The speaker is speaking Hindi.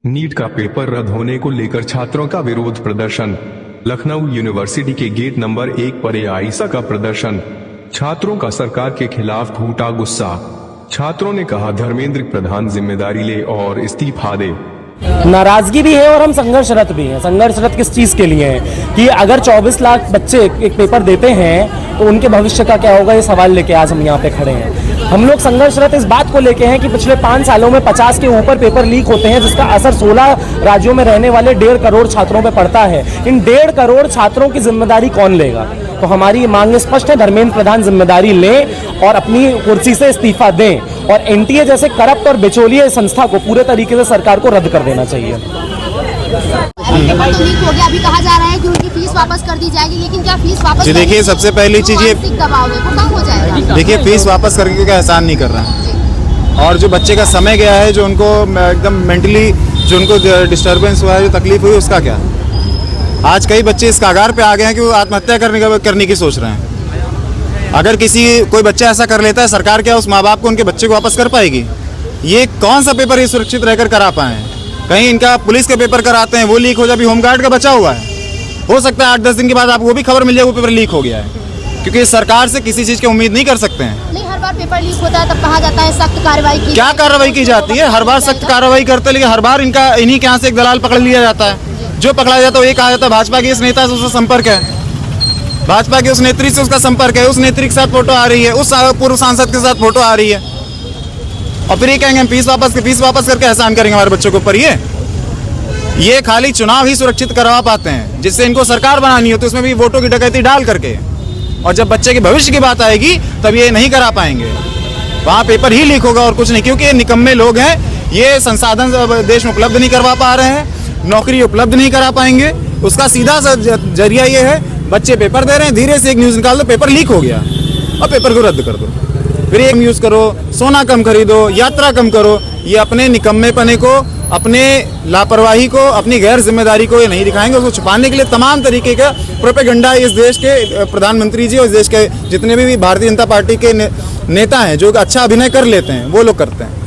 नीट का पेपर रद्द होने को लेकर छात्रों का विरोध प्रदर्शन। लखनऊ यूनिवर्सिटी के गेट नंबर 1 पर एआईसा का प्रदर्शन। छात्रों का सरकार के खिलाफ फूटा गुस्सा। छात्रों ने कहा धर्मेंद्र प्रधान जिम्मेदारी ले और इस्तीफा दे। नाराजगी भी है और हम संघर्षरत भी हैं। संघर्षरत किस चीज के लिए है कि अगर 24 लाख बच्चे एक पेपर देते हैं तो उनके भविष्य का क्या होगा, ये सवाल लेके आज हम यहाँ पे खड़े हैं। हम लोग संघर्षरत इस बात को लेके हैं कि पिछले 5 सालों में 50 के ऊपर पेपर लीक होते हैं, जिसका असर 16 राज्यों में रहने वाले 1.5 करोड़ छात्रों पे पड़ता है। इन 1.5 करोड़ छात्रों की जिम्मेदारी कौन लेगा? तो हमारी मांग स्पष्ट है, धर्मेंद्र प्रधान जिम्मेदारी लें और अपनी कुर्सी से इस्तीफा दें और एनटीए जैसे करप्ट और बिचौलिए संस्था को पूरे तरीके से सरकार को रद्द कर देना चाहिए। पेपर तो लीक हो गया, अभी कहा जा रहा है कि उनकी फीस वापस कर दी जाएगी, लेकिन क्या फीस वापस? जी देखिए, सबसे पहली चीज ये दबाव है वो कम हो जाएगा। देखिए, फीस वापस करके का एहसान नहीं कर रहा है और जो बच्चे का समय गया है, जो उनको एकदम मेंटली जो उनको डिस्टर्बेंस हुआ है, जो तकलीफ हुई, उसका क्या? आज कई बच्चे इस कागार पे आ गए हैं कि वो आत्महत्या करने की सोच रहे हैं। अगर कोई बच्चा ऐसा कर लेता है, सरकार क्या उस माँ बाप को उनके बच्चे को वापस कर पाएगी? ये कौन सा पेपर ये सुरक्षित रहकर करा पाए? कहीं इनका पुलिस का पेपर कराते हैं, वो लीक हो जाए, अभी होमगार्ड का बचा हुआ है, हो सकता है 8-10 दिन के बाद आपको वो भी खबर मिल जाए वो पेपर लीक हो गया है, क्योंकि सरकार से किसी चीज की उम्मीद नहीं कर सकते हैं। नहीं, हर बार पेपर लीक होता है तब कहा जाता है सख्त कार्रवाई की। क्या कार्रवाई की जाती है? हर बार सख्त कार्रवाई करते हैं, लेकिन हर बार इन्हीं के यहाँ से एक दलाल पकड़ लिया जाता है। जो पकड़ा जाता है वो ये कहा जाता है भाजपा के इस नेता से उसका संपर्क है, भाजपा के उस नेत्री से उसका संपर्क है, उस नेत्री के साथ फोटो आ रही है, उस पूर्व सांसद के साथ फोटो आ रही है, और फिर ये कहेंगे हम फीस वापस करके एहसान करेंगे हमारे बच्चों के ऊपर। ये खाली चुनाव ही सुरक्षित करवा पाते हैं, जिससे इनको सरकार बनानी होती है, उसमें भी वोटों की डकैती डाल करके, और जब बच्चे के भविष्य की बात आएगी तब ये नहीं करा पाएंगे। वहाँ पेपर ही लीक होगा और कुछ नहीं, क्योंकि ये निकम्मे लोग हैं। ये संसाधन देश में उपलब्ध नहीं करवा पा रहे हैं, नौकरी उपलब्ध नहीं करा पाएंगे। उसका सीधा सा जरिया ये है, बच्चे पेपर दे रहे हैं, धीरे से एक न्यूज़ निकाल दो पेपर लीक हो गया और पेपर को रद्द कर दो, फिर एक यूज़ करो, सोना कम खरीदो, यात्रा कम करो। ये अपने निकम्मेपने को, अपने लापरवाही को, अपनी गैर जिम्मेदारी को ये नहीं दिखाएंगे। उसको छुपाने के लिए तमाम तरीके का प्रोपेगेंडा इस देश के प्रधानमंत्री जी और इस देश के जितने भी भारतीय जनता पार्टी के नेता हैं जो अच्छा अभिनय कर लेते हैं, वो लोग करते हैं।